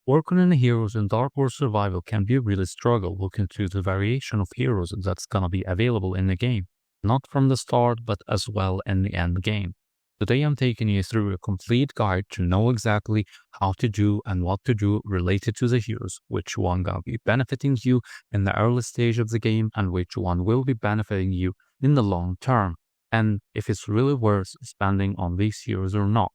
Working on the heroes in Dark War Survival can be a really struggle looking to the variation of heroes that's gonna be available in the game, not from the start but as well in the end game. Today I'm taking you through a complete guide to know exactly how to do and what to do related to the heroes, which one gonna be benefiting you in the early stage of the game and which one will be benefiting you in the long term, and if it's really worth spending on these heroes or not.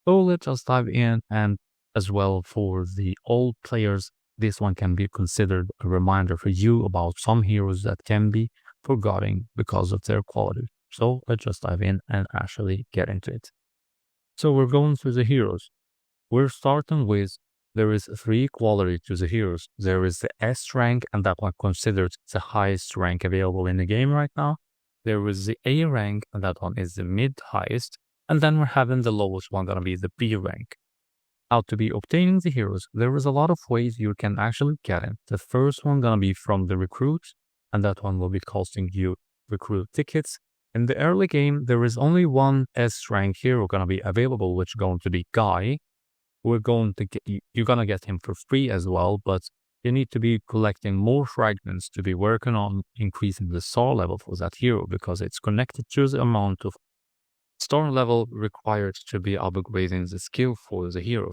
So let's just dive in, and as well for the old players, this one can be considered a reminder for you about some heroes that can be forgotten because of their quality. So let's just dive in and actually get into it. So we're going through the heroes. We're starting with, there is 3 quality to the heroes. There is the S rank, and that one considered the highest rank available in the game right now. There is the A rank, and that one is the mid highest. And then we're having the lowest one gonna be the B rank. How to be obtaining the heroes, there is a lot of ways you can actually get it. The first one gonna be from the recruits, and that one will be costing you recruit tickets. In the early game, there is only one S rank hero gonna be available, which is going to be Guy. You're gonna get him for free as well, but you need to be collecting more fragments to be working on increasing the star level for that hero, because it's connected to the amount of star level required to be upgrading the skill for the hero.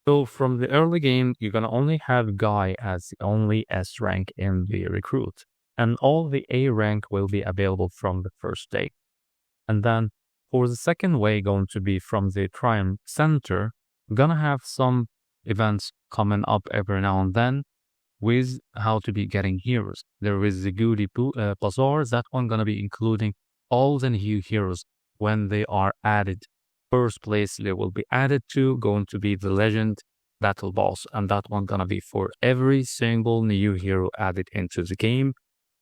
So from the early game, you're gonna only have Guy as the only S rank in the recruit, and all the A rank will be available from the first day. And then for the second way, going to be from the Triumph Center, we're gonna have some events coming up every now and then with how to be getting heroes. There is the Goody Bazaar, that one gonna be including all the new heroes when they are added. First place they will be added to going to be the Legend Battle Boss, and that one gonna be for every single new hero added into the game.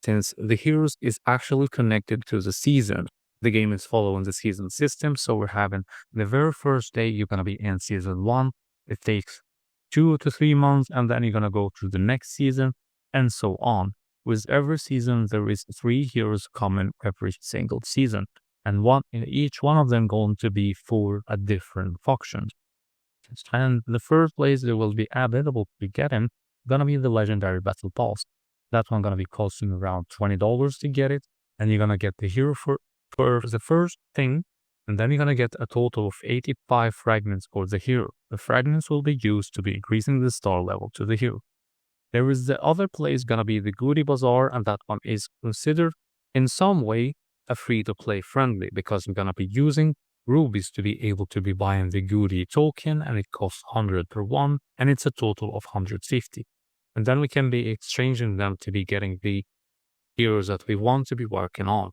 Since the heroes is actually connected to the season, the game is following the season system. So we're having the very first day you're gonna be in season 1. It takes 2 to 3 months, and then you're gonna go through the next season, and so on. With every season, there is 3 heroes coming every single season, and each one of them going to be for a different faction. And the first place that will be available to get him gonna be the Legendary Battle Pass. That one gonna be costing around $20 to get it, and you're gonna get the hero for the first thing, and then you're gonna get a total of 85 fragments for the hero. The fragments will be used to be increasing the star level to the hero. There is the other place gonna be the Goody Bazaar, and that one is considered in some way a free-to-play friendly, because you're gonna be using rubies to be able to be buying the Goody token, and it costs 100 per one, and it's a total of 150. And then we can be exchanging them to be getting the heroes that we want to be working on.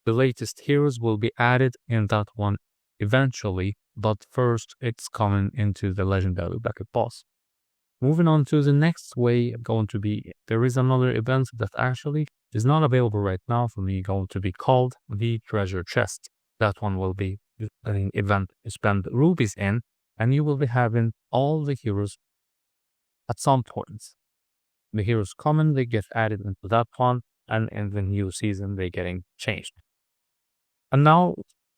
The latest heroes will be added in that one eventually, but first it's coming into the Legendary Battle Pass. Moving on to the next way, going to be, there is another event that actually is not available right now for me, going to be called the Treasure Chest. That one will be an event you spend rubies in, and you will be having all the heroes at some points. The heroes common, they get added into that one, and in the new season, they're getting changed. And now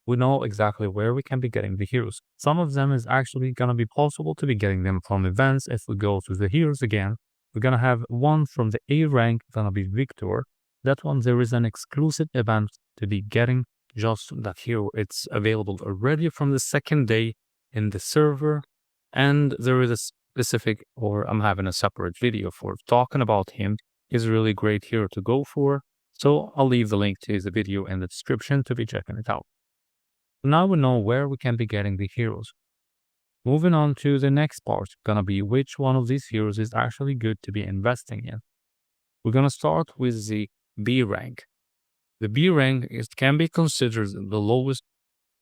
we know exactly where we can be getting the heroes. Some of them is actually going to be possible to be getting them from events. If we go to the heroes again, we're going to have one from the A rank, going to be Victor. That one, there is an exclusive event to be getting just that hero. It's available already from the second day in the server, and there is a specific, or I'm having a separate video for talking about him. He's a really great hero to go for. So I'll leave the link to the video in the description to be checking it out. Now we know where we can be getting the heroes. Moving on to the next part, gonna be which one of these heroes is actually good to be investing in. We're gonna start with the B rank. The B rank can be considered the lowest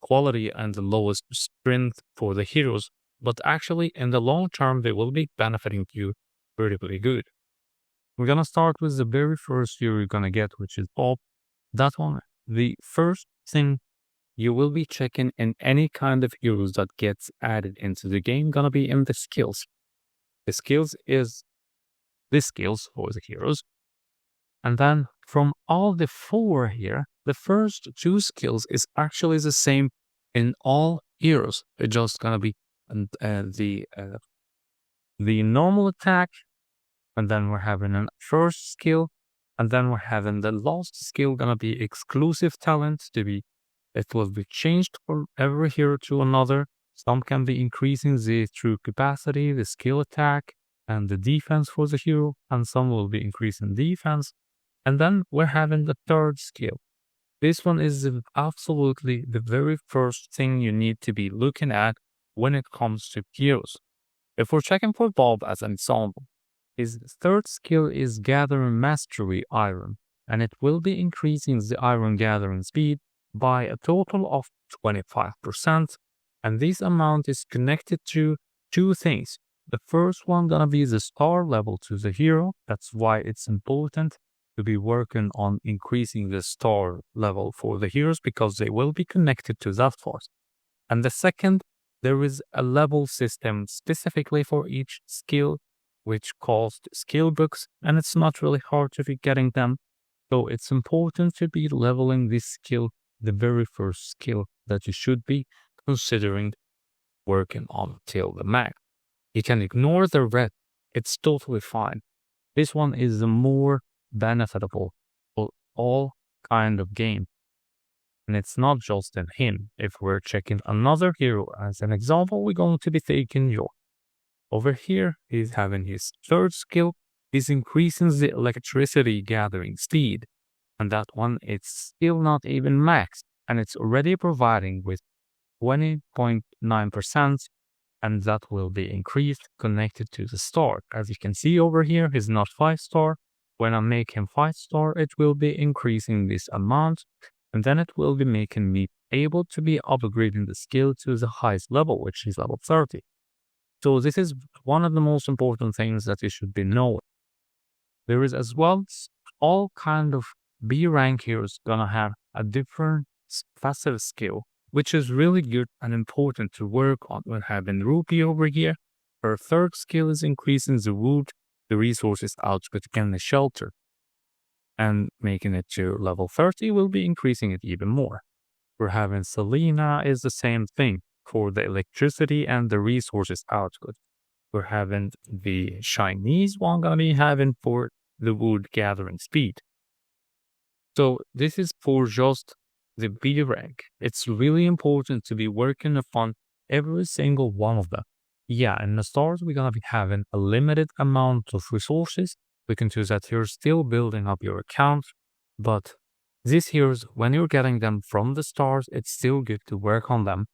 quality and the lowest strength for the heroes, but actually in the long term they will be benefiting you pretty good. We're gonna start with the very first hero you're gonna get, which is Bob. That one, the first thing you will be checking in any kind of heroes that gets added into the game gonna be in the skills. The skills is the skills for the heroes. And then from all the 4 here, the first 2 skills is actually the same in all heroes. It's just gonna be the the normal attack, and then we're having a first skill, and then we're having the last skill gonna be exclusive talent it will be changed for every hero to another. Some can be increasing the true capacity, the skill attack, and the defense for the hero, and some will be increasing defense. And then we're having the third skill. This one is absolutely the very first thing you need to be looking at when it comes to heroes. If we're checking for Bob as an example, his third skill is Gathering Mastery Iron, and it will be increasing the iron gathering speed by a total of 25%. And this amount is connected to two things. The first one gonna be the star level to the hero. That's why it's important to be working on increasing the star level for the heroes, because they will be connected to that force. And the second, there is a level system specifically for each skill, which calls skill books, and it's not really hard to be getting them. So it's important to be leveling this skill, the very first skill that you should be considering working on till the max. You can ignore the red, it's totally fine. This one is the more benefitable for all kind of game. And it's not just in him. If we're checking another hero as an example, we're going to be taking York. Over here, he's having his third skill. He's increasing the electricity gathering speed. And that one, it's still not even maxed. And it's already providing with 20.9%. And that will be increased connected to the star. As you can see over here, he's not 5-star. When I make him 5-star, it will be increasing this amount. And then it will be making me able to be upgrading the skill to the highest level, which is level 30. So this is one of the most important things that you should be knowing. There is as well all kind of B rank heroes gonna have a different passive skill, which is really good and important to work on. When having Ruby over here, her third skill is increasing the wood, the resources output, and the shelter. And making it to level 30 will be increasing it even more. We're having Selena is the same thing for the electricity and the resources output. We're having the Chinese one gonna be having for the wood gathering speed. So this is for just the B rank. It's really important to be working upon every single one of them. Yeah, in the stars we're gonna be having a limited amount of resources. We can choose that you're still building up your account, but these heroes, when you're getting them from the stars, it's still good to work on them.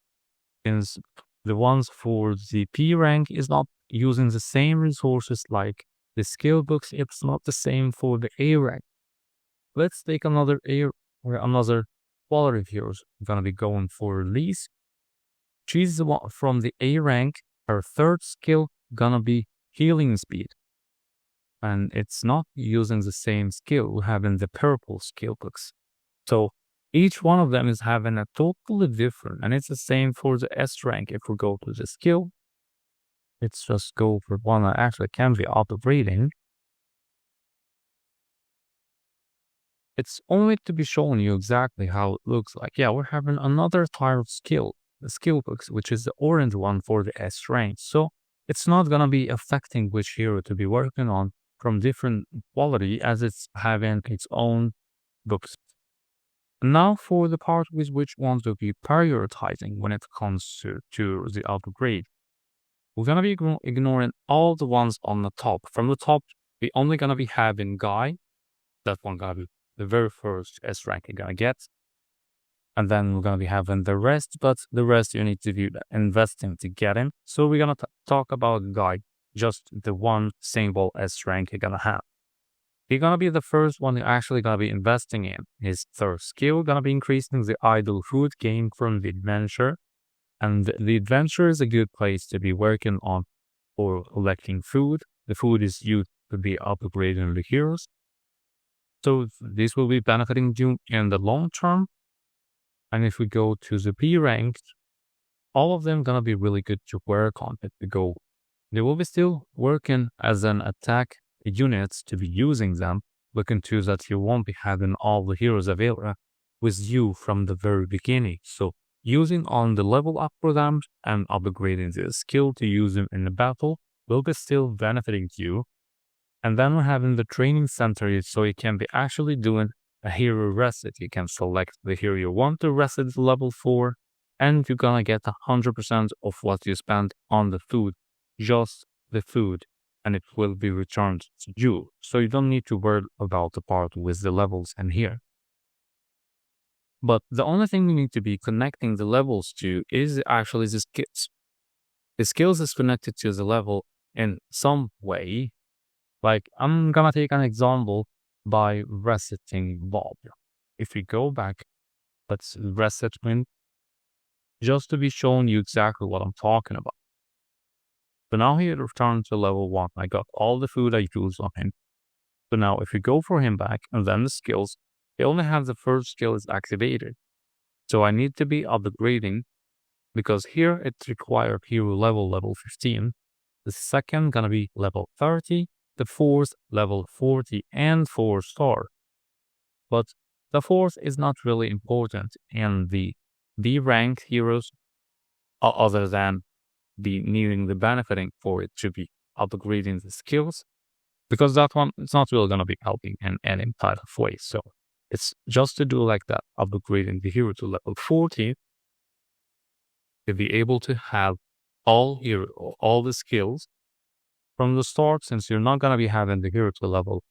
Since the ones for the P rank is not using the same resources like the skill books, it's not the same for the A rank. Let's take another quality of heroes. We're gonna be going for Elise. She's the one from the A rank. Her third skill gonna be healing speed. And it's not using the same skill. We're having the purple skill books. So each one of them is having a totally different, and it's the same for the S rank. If we go to the skill, let's just go for one that actually can be upgrading. It's only to be showing you exactly how it looks like. Yeah, we're having another type of skill, the skill books, which is the orange one for the S rank. So it's not gonna be affecting which hero to be working on from different quality, as it's having its own books. Now for the part with which ones will be prioritizing when it comes to the upgrade. We're gonna be ignoring all the ones on the top. From the top, we're only gonna be having Guy. That one gonna be the very first S rank you're gonna get. And then we're gonna be having the rest, but the rest you need to be investing to get him. So we're gonna talk about Guy, just the one single S rank you're gonna have. He's gonna be the first one you're actually gonna be investing in. His third skill gonna be increasing the idle food gained from the adventure. And the adventure is a good place to be working on for collecting food. The food is used to be upgrading the heroes. So this will be benefiting you in the long term. And if we go to the B ranked, all of them gonna be really good to work on it to go. They will be still working as an attack units to be using them. We can choose that you won't be having all the heroes available with you from the very beginning. So using on the level up for them and upgrading the skill to use them in the battle will be still benefiting you. And then we're having the training center, so you can be actually doing a hero reset. You can select the hero you want to reset level 4, and you're gonna get 100% of what you spent on the food, just the food, and it will be returned to you. So you don't need to worry about the part with the levels in here. But the only thing you need to be connecting the levels to is actually the skills. The skills is connected to the level in some way. Like, I'm gonna take an example by resetting Bob. If we go back, let's reset him just to be showing you exactly what I'm talking about. So now he returned to level 1. I got all the food I used on him. So now if we go for him back and then the skills, they only have the first skill is activated. So I need to be upgrading because here it required hero level 15. The second gonna be level 30. The fourth level 40 and 4-star. But the fourth is not really important in the B-rank heroes other than needing the benefiting for it to be upgrading the skills, because that one it's not really going to be helping in any type of way. So it's just to do like that, upgrading the hero to level 40 to be able to have all the skills from the start. Since you're not going to be having the hero to level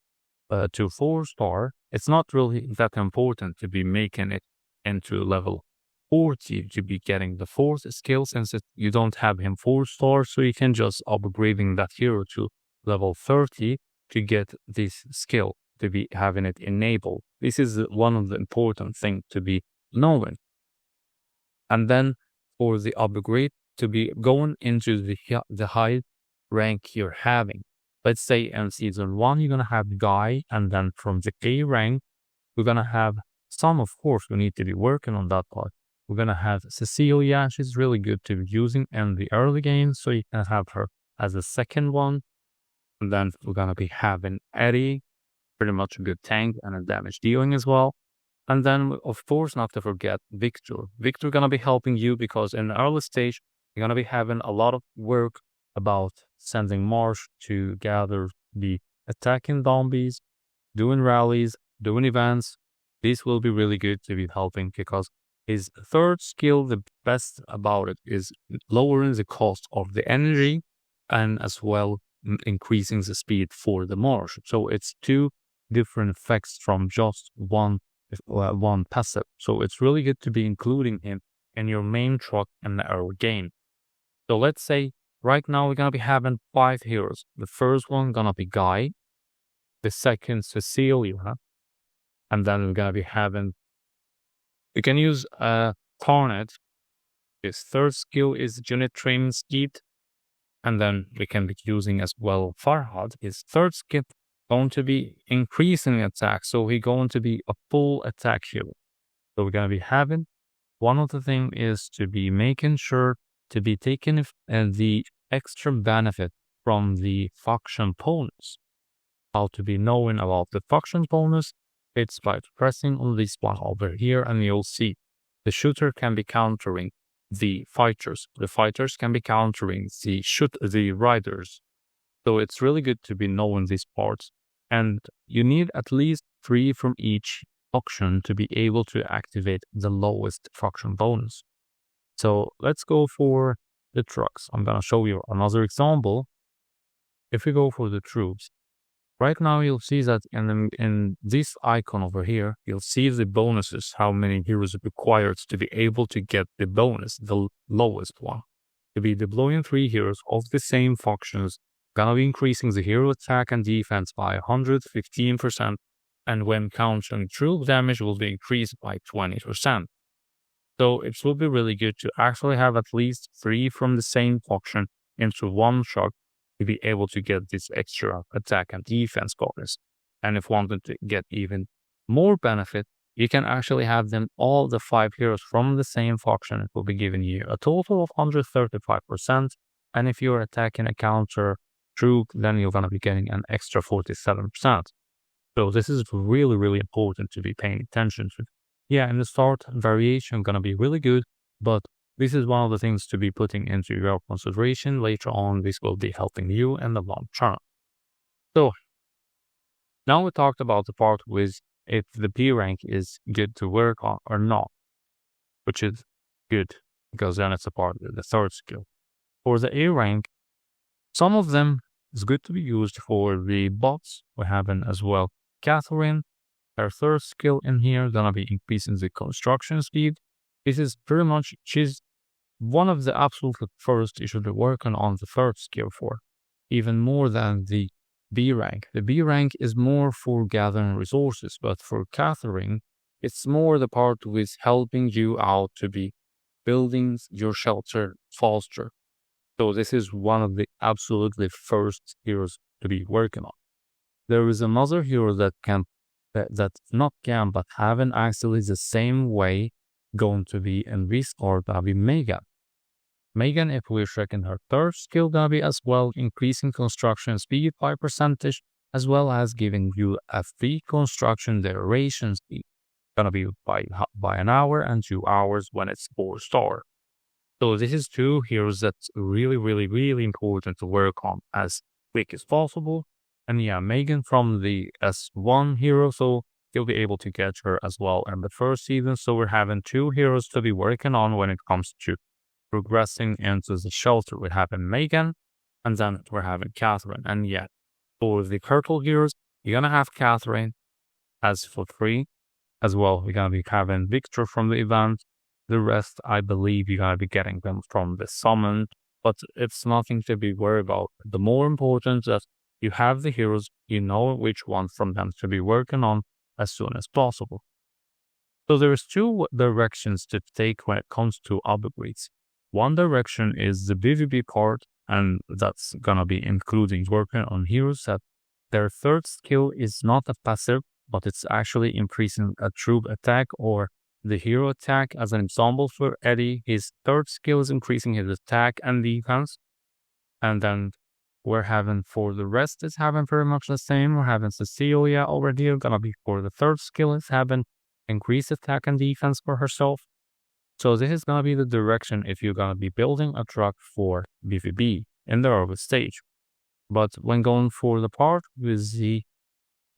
to 4-star, it's not really that important to be making it into level 40 to be getting the 4th skill, since you don't have him 4-star, so you can just upgrading that hero to level 30 to get this skill, to be having it enabled. This is one of the important things to be knowing. And then for the upgrade to be going into the high rank you're having. Let's say in season 1 you're gonna have Guy, and then from the A rank we're gonna have some, of course we need to be working on that part. We're gonna have Cecilia. She's really good to be using in the early game, so you can have her as a second one. And then we're gonna be having Eddie, pretty much a good tank and a damage dealing as well. And then of course not to forget Victor. Victor gonna be helping you because in the early stage you're gonna be having a lot of work about sending Marsh to gather the attacking zombies, doing rallies, doing events. This will be really good to be helping because his third skill, the best about it is lowering the cost of the energy and as well increasing the speed for the Marsh. So it's 2 different effects from just one passive. So it's really good to be including him in your main truck in the early game. So let's say right now we're gonna be having 5 heroes. The first one gonna be Guy, the second Cecilia, and then we're gonna be having. We can use Tarnet. His third skill is unit training speed, and then we can be using as well Farhad. His third skill going to be increasing attack, so he's going to be a full attack hero. So we're gonna be having. One of the things is to be making sure to be taking the extra benefit from the faction bonus. How to be knowing about the faction bonus? It's by pressing on this one over here, and you'll see the shooter can be countering the fighters. The fighters can be countering the riders. So it's really good to be knowing these parts. And you need at least 3 from each faction to be able to activate the lowest faction bonus. So let's go for the trucks. I'm gonna show you another example. If we go for the troops, right now you'll see that in this icon over here, you'll see the bonuses, how many heroes are required to be able to get the bonus, the lowest one. To be deploying 3 heroes of the same factions, gonna be increasing the hero attack and defense by 115%, and when countering troop damage will be increased by 20%. So it will be really good to actually have at least 3 from the same faction into one truck to be able to get this extra attack and defense bonus. And if wanted to get even more benefit, you can actually have them all the 5 heroes from the same faction. It will be giving you a total of 135%. And if you're attacking a counter troop, then you're going to be getting an extra 47%. So this is really, really important to be paying attention to. Yeah, in the start, variation going to be really good, but this is one of the things to be putting into your consideration later on. This will be helping you in the long term. So now we talked about the part with if the B rank is good to work on or not, which is good because then it's a part of the third skill. For the A rank, some of them is good to be used for the bots. We have as well Catherine. Her third skill in here gonna be increasing the construction speed. This is pretty much, she's one of the absolute first you should be working on the third skill for, even more than the B rank. The B rank is more for gathering resources, but for Catherine, it's more the part with helping you out to be building your shelter faster. So this is one of the absolutely first heroes to be working on. There is another hero that not can, but haven't actually the same way going to be in restart, that'll be Megan. Megan, if we're checking her third skill, gonna be as well increasing construction speed by percentage, as well as giving you a free construction duration speed. Gonna be by an hour and 2 hours when it's 4-star. So this is two heroes that's really, really, really important to work on as quick as possible. And yeah, Megan from the S1 hero, so you'll be able to get her as well in the first season. So we're having two heroes to be working on when it comes to progressing into the shelter. We're having Megan, and then we're having Catherine. And yeah, for the purple heroes, you're gonna have Catherine as for free as well. We're gonna be having Victor from the event. The rest, I believe, you're gonna be getting them from the summon, but it's nothing to be worried about. The more important that you have the heroes, you know which one from them to be working on as soon as possible. So there's two directions to take when it comes to upgrades. One direction is the PvP part, and that's gonna be including working on heroes that their third skill is not a passive, but it's actually increasing a troop attack or the hero attack. As an example for Eddie, his third skill is increasing his attack and defense. And then we're having for the rest is having pretty much the same. We're having Cecilia over here, gonna be for the third skill is having increased attack and defense for herself. So this is gonna be the direction if you're gonna be building a truck for PvP in the early stage. But when going for the part with the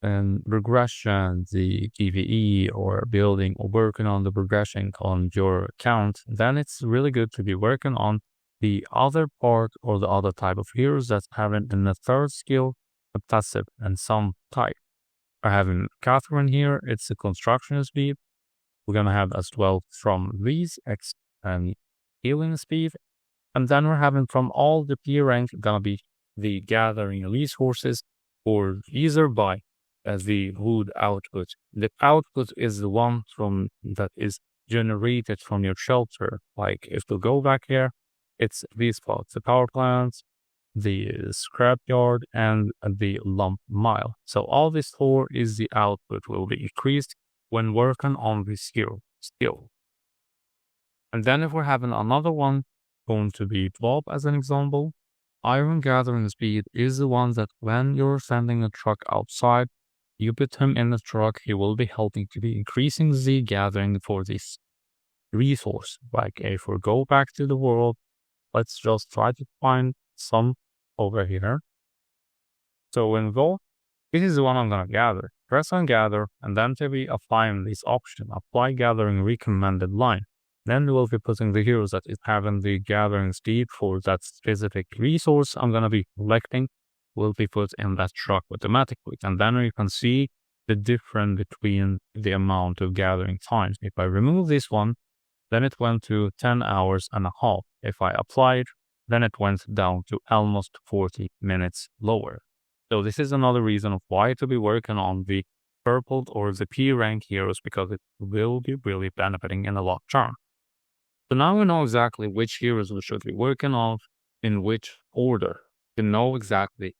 regression, the PvE, or building or working on the progression on your account, then it's really good to be working on the other part or the other type of heroes that's having in the third skill a passive and some type. We're having Catherine here, it's a construction speed. We're gonna have as well from these X and healing speed. And then we're having from all the P rank gonna be the gathering resources or either by the wood output. The output is the one from that is generated from your shelter. Like if we go back here, it's these parts, the power plants, the scrapyard, and the lump mile. So all this four is the output will be increased when working on this hero skill. And then if we're having another one, going to be Bob as an example, iron gathering speed is the one that when you're sending a truck outside, you put him in the truck, he will be helping to be increasing the gathering for this resource. Like if we go back to the world, let's just try to find some over here. So when we go, this is the one I'm gonna gather. Press on gather, and then to be applying this option, apply gathering recommended line. Then we will be putting the heroes that is having the gathering speed for that specific resource I'm gonna be collecting will be put in that truck automatically. And then you can see the difference between the amount of gathering times. If I remove this one, then it went to 10 hours and a half. If I apply it, then it went down to almost 40 minutes lower. So this is another reason of why to be working on the purple or the P rank heroes, because it will be really benefiting in the long term. So now we know exactly which heroes we should be working on in which order. To know exactly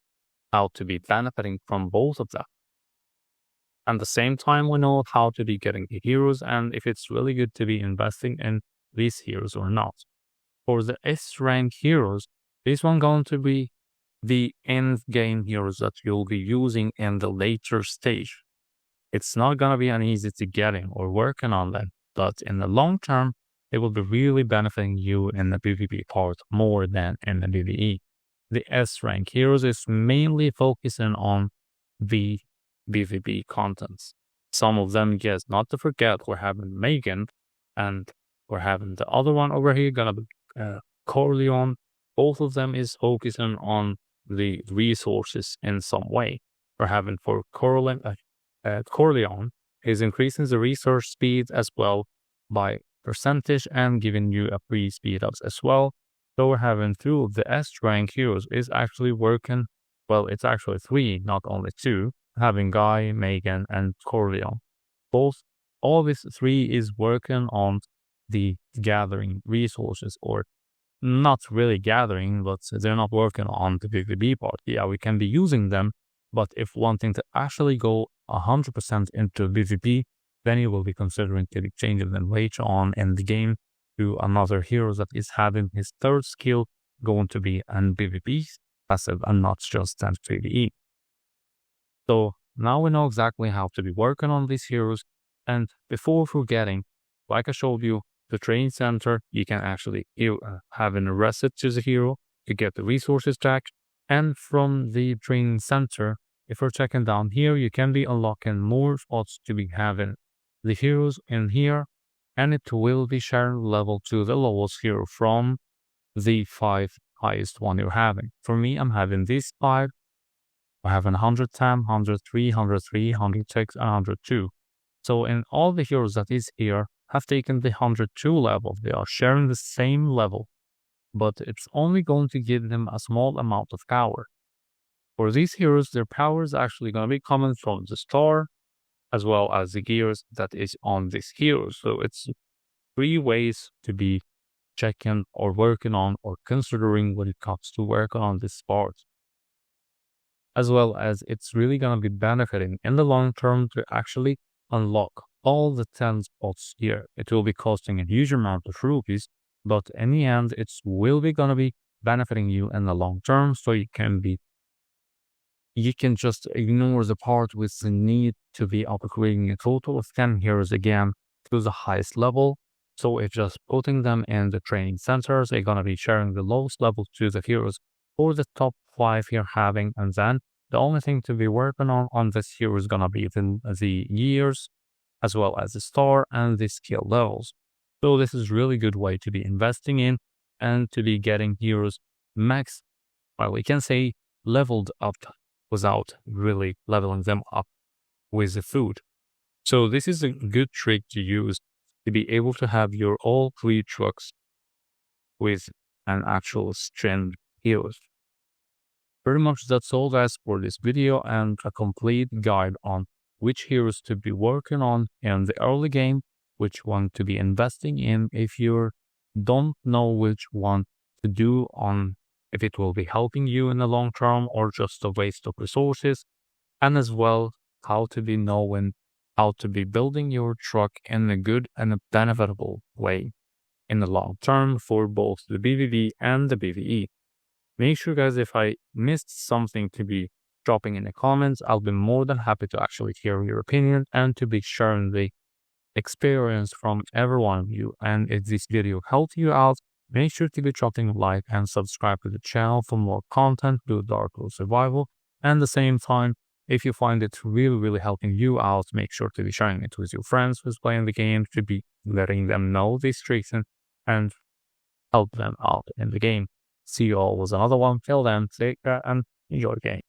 how to be benefiting from both of them. At the same time, we know how to be getting the heroes and if it's really good to be investing in these heroes or not. For the S rank heroes, this one going to be the end game heroes that you'll be using in the later stage. It's not going to be an easy to getting or working on them, but in the long term, it will be really benefiting you in the PvP part more than in the PvE. The S rank heroes is mainly focusing on the PvP contents. Some of them, yes, not to forget, we're having Megan, and we're having the other one over here, gonna be Corleon. Both of them is focusing on the resources in some way. We're having for Corleon is increasing the resource speed as well by percentage and giving you a free speed ups as well. So we're having two of the S rank heroes is actually working. Well, it's actually three, not only two. Having Guy, Megan, and Corleon. All these three is working on the gathering resources, or not really gathering, but they're not working on the PvP part. Yeah, we can be using them, but if wanting to actually go 100% into PvP, then you will be considering to be changing them later on in the game to another hero that is having his third skill going to be an PvP passive and not just an PvE. So now we know exactly how to be working on these heroes. And before forgetting, like I showed you, the training center, you can actually have an reset to the hero to get the resources back. And from the training center, if we're checking down here, you can be unlocking more spots to be having the heroes in here. And it will be sharing level to the lowest hero from the 5 highest one you're having. For me, I'm having these 5. I have 110, 103, 103, 106, and 102. So in all the heroes that is here have taken the 102 level. They are sharing the same level, but it's only going to give them a small amount of power. For these heroes, their power is actually going to be coming from the star, as well as the gears that is on this hero. So it's 3 ways to be checking or working on or considering when it comes to working on this part. As well as it's really going to be benefiting in the long term to actually unlock all the 10 spots here. It will be costing a huge amount of rupees, but in the end, it will be going to be benefiting you in the long term. So you can just ignore the part with the need to be upgrading a total of 10 heroes again to the highest level. So it's just putting them in the training centers. They're going to be sharing the lowest level to the heroes for the top 5 you're having, and then the only thing to be working on this hero is going to be the years, as well as the star and the skill levels. So this is really good way to be investing in and to be getting heroes max, well, we can say leveled up without really leveling them up with the food. So this is a good trick to use to be able to have your all 3 trucks with an actual strength heroes. Pretty much that's all guys for this video, and a complete guide on which heroes to be working on in the early game, which one to be investing in if you don't know which one to do on, if it will be helping you in the long term or just a waste of resources, and as well how to be knowing how to be building your truck in a good and a benefitable way in the long term for both the PvP and the PvE. Make sure guys, if I missed something, to be dropping in the comments. I'll be more than happy to actually hear your opinion and to be sharing the experience from every one of you. And if this video helped you out, make sure to be dropping a like and subscribe to the channel for more content to Dark Road Survival. And at the same time, if you find it really helping you out, make sure to be sharing it with your friends who's playing the game, to be letting them know this tricks and help them out in the game. See you all with another one. Till then, take care and enjoy the game.